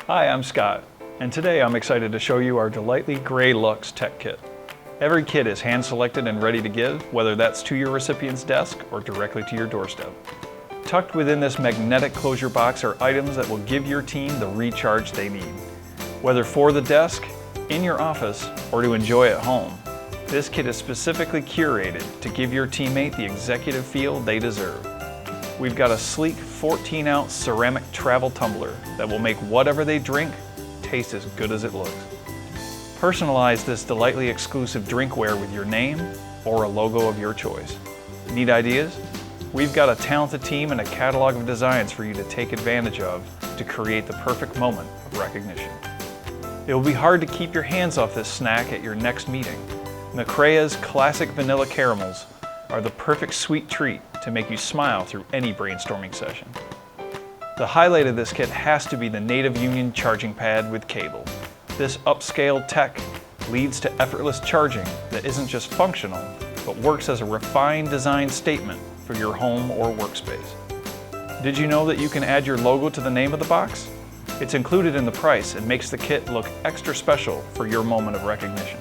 Hi, I'm Scott, and today I'm excited to show you our delightfully gray Luxe Tech Kit. Every kit is hand-selected and ready to give, whether that's to your recipient's desk or directly to your doorstep. Tucked within this magnetic closure box are items that will give your team the recharge they need. Whether for the desk, in your office, or to enjoy at home, this kit is specifically curated to give your teammate the executive feel they deserve. We've got a sleek 14-ounce ceramic travel tumbler that will make whatever they drink taste as good as it looks. Personalize this delightfully exclusive drinkware with your name or a logo of your choice. Need ideas? We've got a talented team and a catalog of designs for you to take advantage of to create the perfect moment of recognition. It will be hard to keep your hands off this snack at your next meeting. Macrea's classic vanilla caramels are the perfect sweet treat to make you smile through any brainstorming session. The highlight of this kit has to be the Native Union charging pad with cable. This upscale tech leads to effortless charging that isn't just functional, but works as a refined design statement for your home or workspace. Did you know that you can add your logo to the name of the box? It's included in the price and makes the kit look extra special for your moment of recognition.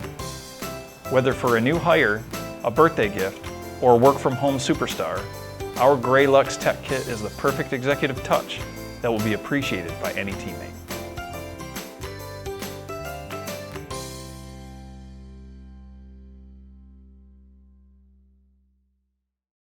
Whether for a new hire, a birthday gift, or a work-from-home superstar, our Gray Luxe Tech Kit is the perfect executive touch that will be appreciated by any teammate.